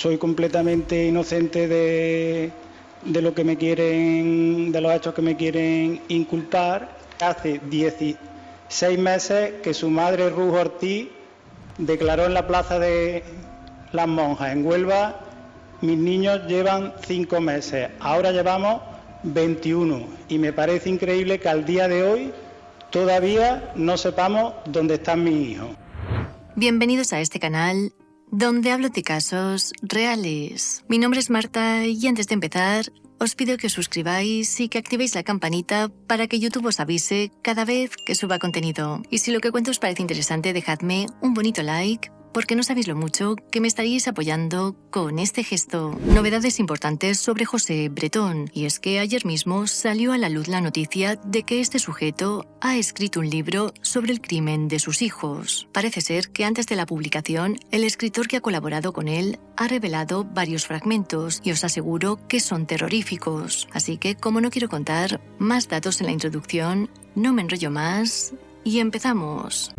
Soy completamente inocente de lo que me quieren, de los hechos que me quieren inculpar. Hace 16 meses que su madre, Ruth Ortiz, declaró en la Plaza de las Monjas, en Huelva: mis niños llevan 5 meses, ahora llevamos 21. Y me parece increíble que al día de hoy todavía no sepamos dónde están mis hijos. Bienvenidos a este canal, donde hablo de casos reales. Mi nombre es Marta y antes de empezar, os pido que os suscribáis y que activéis la campanita para que YouTube os avise cada vez que suba contenido. Y si lo que cuento os parece interesante, dejadme un bonito like, porque no sabéis lo mucho que me estaríais apoyando con este gesto. Novedades importantes sobre José Bretón, y es que ayer mismo salió a la luz la noticia de que este sujeto ha escrito un libro sobre el crimen de sus hijos. Parece ser que antes de la publicación, el escritor que ha colaborado con él ha revelado varios fragmentos y os aseguro que son terroríficos. Así que, como no quiero contar más datos en la introducción, no me enrollo más y empezamos.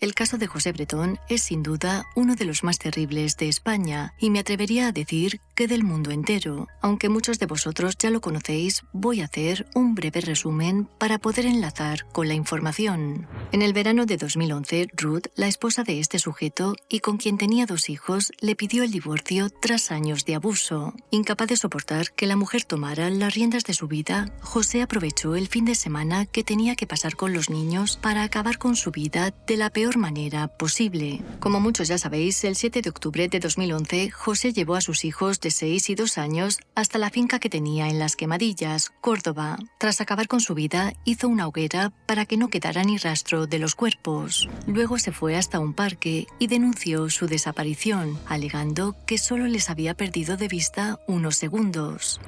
El caso de José Bretón es sin duda uno de los más terribles de España y me atrevería a decir que del mundo entero. Aunque muchos de vosotros ya lo conocéis, voy a hacer un breve resumen para poder enlazar con la información. En el verano de 2011, Ruth, la esposa de este sujeto y con quien tenía 2 hijos, le pidió el divorcio tras años de abuso. Incapaz de soportar que la mujer tomara las riendas de su vida, José aprovechó el fin de semana que tenía que pasar con los niños para acabar con su vida de la peor manera posible. Como muchos ya sabéis, el 7 de octubre de 2011, José llevó a sus hijos de 6 y 2 años hasta la finca que tenía en Las Quemadillas, Córdoba. Tras acabar con su vida, hizo una hoguera para que no quedara ni rastro de los cuerpos. Luego se fue hasta un parque y denunció su desaparición, alegando que solo les había perdido de vista unos segundos.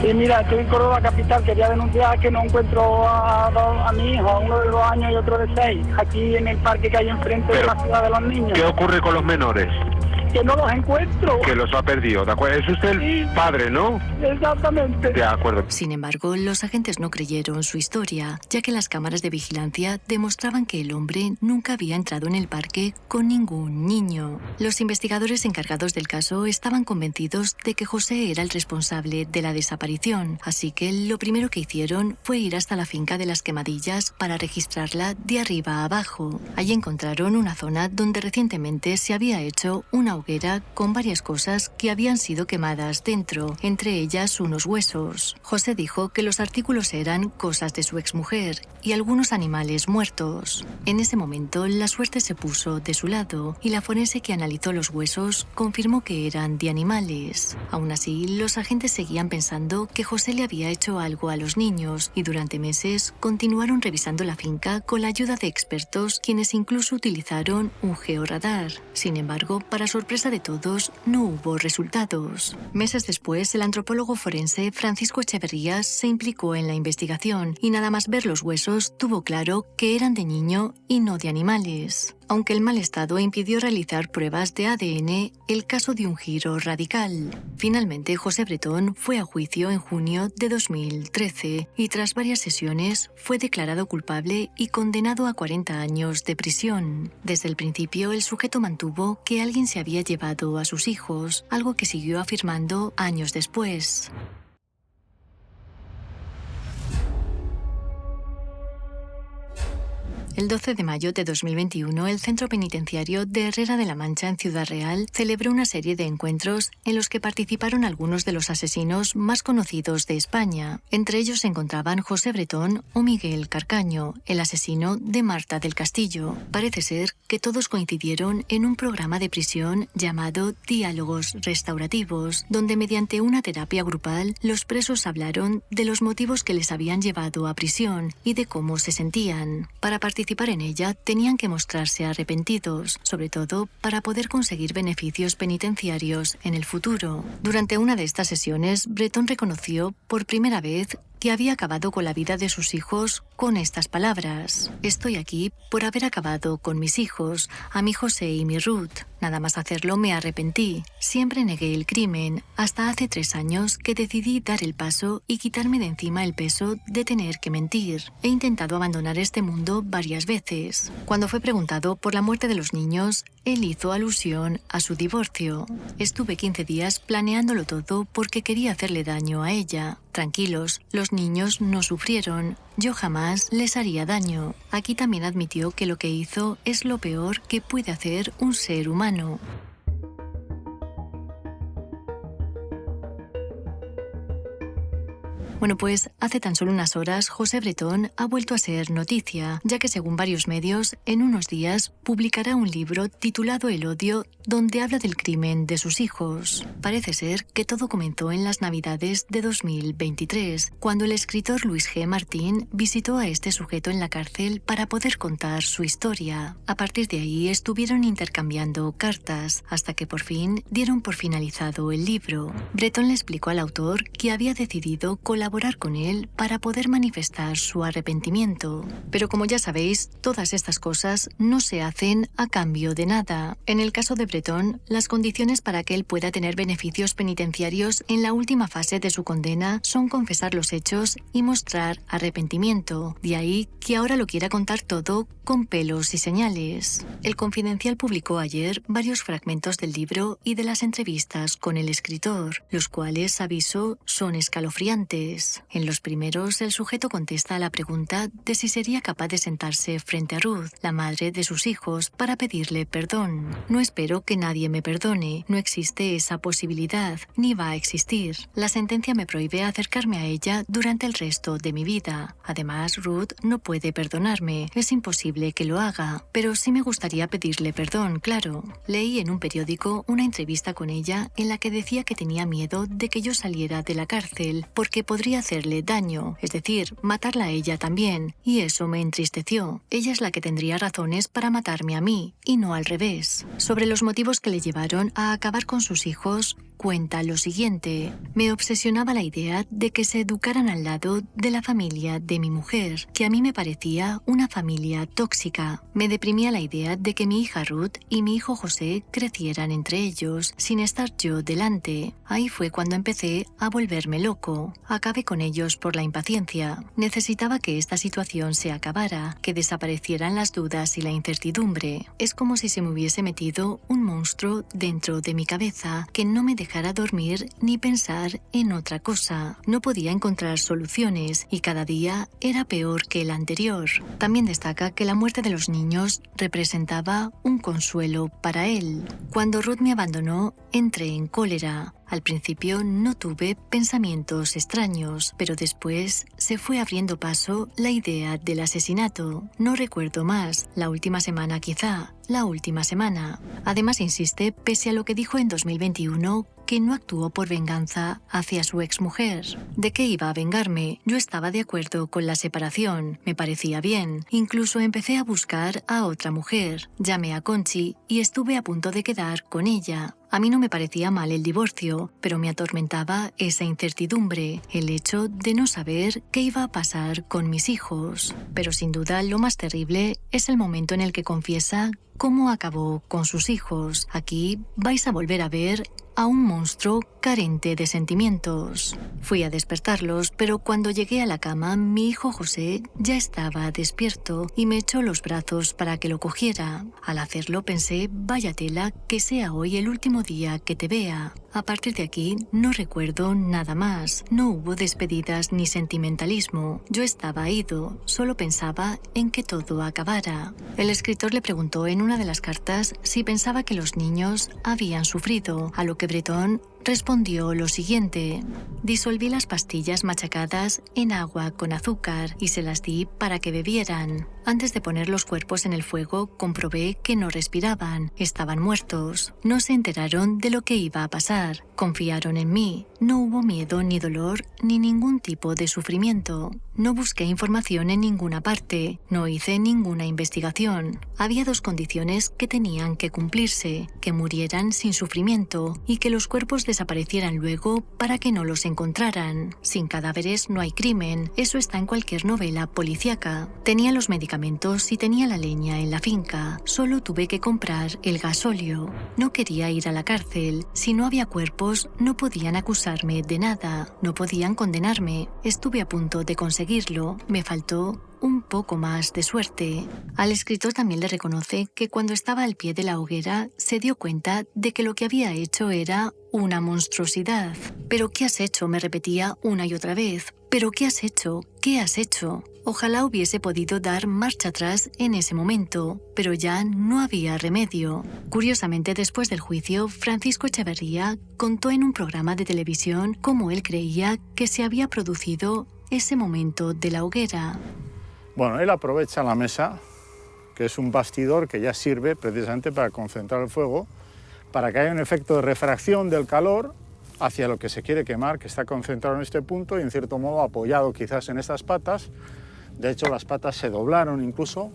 Sí, mira, estoy en Córdoba capital, quería denunciar que no encuentro a mi hijo, uno de 2 años y otro de 6, aquí en el parque que hay enfrente de la ciudad de los niños. ¿Qué ocurre con los menores? Que no los encuentro. Que los ha perdido, ¿de acuerdo? Es usted el padre, ¿no? Exactamente. De acuerdo. Sin embargo, los agentes no creyeron su historia, ya que las cámaras de vigilancia demostraban que el hombre nunca había entrado en el parque con ningún niño. Los investigadores encargados del caso estaban convencidos de que José era el responsable de la desaparición, así que lo primero que hicieron fue ir hasta la finca de Las Quemadillas para registrarla de arriba a abajo. Allí encontraron una zona donde recientemente se había hecho una hoguera con varias cosas que habían sido quemadas dentro, entre ellas unos huesos. José dijo que los artículos eran cosas de su exmujer y algunos animales muertos. En ese momento, la suerte se puso de su lado y la forense que analizó los huesos confirmó que eran de animales. Aún así, los agentes seguían pensando que José le había hecho algo a los niños y durante meses continuaron revisando la finca con la ayuda de expertos, quienes incluso utilizaron un georradar. Sin embargo, para sorpresa de todos, no hubo resultados. Meses después, el antropólogo forense Francisco Echeverría se implicó en la investigación y nada más ver los huesos tuvo claro que eran de niño y no de animales. Aunque el mal estado impidió realizar pruebas de ADN, el caso dio un giro radical. Finalmente, José Bretón fue a juicio en junio de 2013 y tras varias sesiones fue declarado culpable y condenado a 40 años de prisión. Desde el principio, el sujeto mantuvo que alguien se había llevado a sus hijos, algo que siguió afirmando años después. El 12 de mayo de 2021, el Centro Penitenciario de Herrera de la Mancha, en Ciudad Real, celebró una serie de encuentros en los que participaron algunos de los asesinos más conocidos de España. Entre ellos se encontraban José Bretón o Miguel Carcaño, el asesino de Marta del Castillo. Parece ser que todos coincidieron en un programa de prisión llamado Diálogos Restaurativos, donde mediante una terapia grupal los presos hablaron de los motivos que les habían llevado a prisión y de cómo se sentían. Para participar en ella tenían que mostrarse arrepentidos, sobre todo para poder conseguir beneficios penitenciarios en el futuro. Durante una de estas sesiones, Bretón reconoció por primera vez que había acabado con la vida de sus hijos con estas palabras: estoy aquí por haber acabado con mis hijos, a mi José y mi Ruth. Nada más hacerlo me arrepentí. Siempre negué el crimen, hasta hace 3 años que decidí dar el paso y quitarme de encima el peso de tener que mentir. He intentado abandonar este mundo varias veces. Cuando fue preguntado por la muerte de los niños, él hizo alusión a su divorcio. Estuve 15 días planeándolo todo porque quería hacerle daño a ella. Tranquilos, los niños no sufrieron. Yo jamás les haría daño. Aquí también admitió que lo que hizo es lo peor que puede hacer un ser humano. Bueno, pues hace tan solo unas horas José Bretón ha vuelto a ser noticia, ya que según varios medios, en unos días publicará un libro titulado El odio, donde habla del crimen de sus hijos. Parece ser que todo comenzó en las Navidades de 2023, cuando el escritor Luis G. Martín visitó a este sujeto en la cárcel para poder contar su historia. A partir de ahí estuvieron intercambiando cartas, hasta que por fin dieron por finalizado el libro. Bretón le explicó al autor que había decidido colaborar con él para poder manifestar su arrepentimiento. Pero como ya sabéis, todas estas cosas no se hacen a cambio de nada. En el caso de Bretón, las condiciones para que él pueda tener beneficios penitenciarios en la última fase de su condena son confesar los hechos y mostrar arrepentimiento. De ahí que ahora lo quiera contar todo con pelos y señales. El Confidencial publicó ayer varios fragmentos del libro y de las entrevistas con el escritor, los cuales, aviso, son escalofriantes. En los primeros, el sujeto contesta a la pregunta de si sería capaz de sentarse frente a Ruth, la madre de sus hijos, para pedirle perdón. No espero que nadie me perdone, no existe esa posibilidad, ni va a existir. La sentencia me prohíbe acercarme a ella durante el resto de mi vida. Además, Ruth no puede perdonarme, es imposible que lo haga, pero sí me gustaría pedirle perdón, claro. Leí en un periódico una entrevista con ella en la que decía que tenía miedo de que yo saliera de la cárcel, porque podría hacerle daño, es decir, matarla a ella también, y eso me entristeció. Ella es la que tendría razones para matarme a mí, y no al revés. Sobre los motivos que le llevaron a acabar con sus hijos, cuenta lo siguiente: me obsesionaba la idea de que se educaran al lado de la familia de mi mujer, que a mí me parecía una familia tóxica. Me deprimía la idea de que mi hija Ruth y mi hijo José crecieran entre ellos, sin estar yo delante. Ahí fue cuando empecé a volverme loco. Acabé con ellos por la impaciencia. Necesitaba que esta situación se acabara, que desaparecieran las dudas y la incertidumbre. Es como si se me hubiese metido un monstruo dentro de mi cabeza que no me dejara dormir ni pensar en otra cosa. No podía encontrar soluciones y cada día era peor que el anterior. También destaca que la muerte de los niños representaba un consuelo para él. Cuando Ruth me abandonó, entré en cólera. Al principio no tuve pensamientos extraños, pero después se fue abriendo paso la idea del asesinato. No recuerdo más, la última semana quizá, la última semana. Además insiste, pese a lo que dijo en 2021, que no actuó por venganza hacia su exmujer. ¿De qué iba a vengarme? Yo estaba de acuerdo con la separación, me parecía bien. Incluso empecé a buscar a otra mujer. Llamé a Conchi y estuve a punto de quedar con ella. A mí no me parecía mal el divorcio, pero me atormentaba esa incertidumbre, el hecho de no saber qué iba a pasar con mis hijos. Pero sin duda lo más terrible es el momento en el que confiesa cómo acabó con sus hijos. Aquí vais a volver a ver a un monstruo carente de sentimientos. Fui a despertarlos, pero cuando llegué a la cama, mi hijo José ya estaba despierto y me echó los brazos para que lo cogiera. Al hacerlo pensé, vaya tela, que sea hoy el último día que te vea. A partir de aquí no recuerdo nada más. No hubo despedidas ni sentimentalismo. Yo estaba ido, solo pensaba en que todo acabara. El escritor le preguntó en una de las cartas si pensaba que los niños habían sufrido, a lo que Bretón respondió lo siguiente: disolví las pastillas machacadas en agua con azúcar y se las di para que bebieran. Antes de poner los cuerpos en el fuego, comprobé que no respiraban, estaban muertos. No se enteraron de lo que iba a pasar, confiaron en mí. No hubo miedo ni dolor ni ningún tipo de sufrimiento. No busqué información en ninguna parte, no hice ninguna investigación. Había 2 condiciones que tenían que cumplirse: que murieran sin sufrimiento y que los cuerpos de desaparecieran luego para que no los encontraran. Sin cadáveres no hay crimen, eso está en cualquier novela policíaca. Tenía los medicamentos y tenía la leña en la finca. Solo tuve que comprar el gasóleo. No quería ir a la cárcel. Si no había cuerpos, no podían acusarme de nada. No podían condenarme. Estuve a punto de conseguirlo. Me faltó un poco más de suerte. Al escritor también le reconoce que cuando estaba al pie de la hoguera se dio cuenta de que lo que había hecho era una monstruosidad. ¿Pero qué has hecho?, me repetía una y otra vez. ¿Pero qué has hecho? ¿Qué has hecho? Ojalá hubiese podido dar marcha atrás en ese momento, pero ya no había remedio. Curiosamente, después del juicio, Francisco Echeverría contó en un programa de televisión cómo él creía que se había producido ese momento de la hoguera. Bueno, él aprovecha la mesa, que es un bastidor que ya sirve precisamente para concentrar el fuego, para que haya un efecto de refracción del calor hacia lo que se quiere quemar, que está concentrado en este punto y en cierto modo apoyado quizás en estas patas. De hecho, las patas se doblaron incluso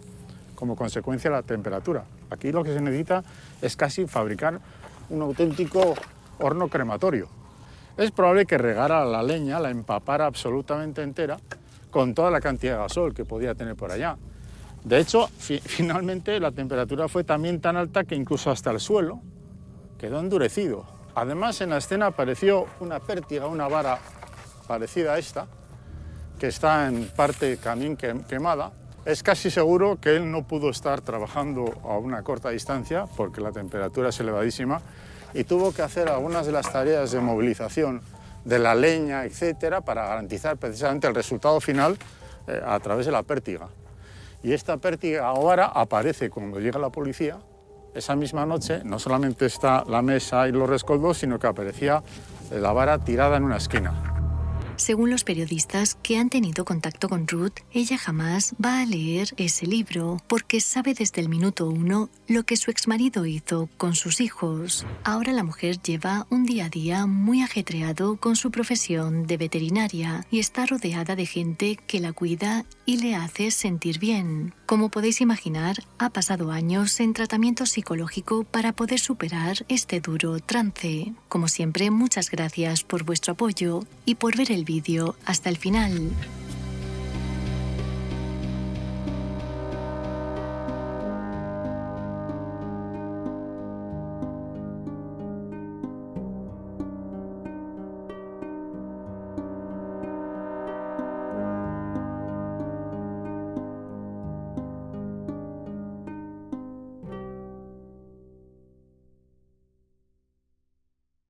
como consecuencia de la temperatura. Aquí lo que se necesita es casi fabricar un auténtico horno crematorio. Es probable que regara la leña, la empapara absolutamente entera, con toda la cantidad de gasol que podía tener por allá. De hecho, finalmente la temperatura fue también tan alta que incluso hasta el suelo quedó endurecido. Además, en la escena apareció una pértiga, una vara parecida a esta, que está en parte también quemada. Es casi seguro que él no pudo estar trabajando a una corta distancia porque la temperatura es elevadísima y tuvo que hacer algunas de las tareas de movilización de la leña, etcétera, para garantizar precisamente el resultado final a través de la pértiga. Y esta pértiga o vara aparece cuando llega la policía. Esa misma noche no solamente está la mesa y los rescoldos, sino que aparecía la vara tirada en una esquina. Según los periodistas que han tenido contacto con Ruth, ella jamás va a leer ese libro porque sabe desde el minuto 1 lo que su exmarido hizo con sus hijos. Ahora la mujer lleva un día a día muy ajetreado con su profesión de veterinaria y está rodeada de gente que la cuida y le hace sentir bien. Como podéis imaginar, ha pasado años en tratamiento psicológico para poder superar este duro trance. Como siempre, muchas gracias por vuestro apoyo y por ver el vídeo hasta el final.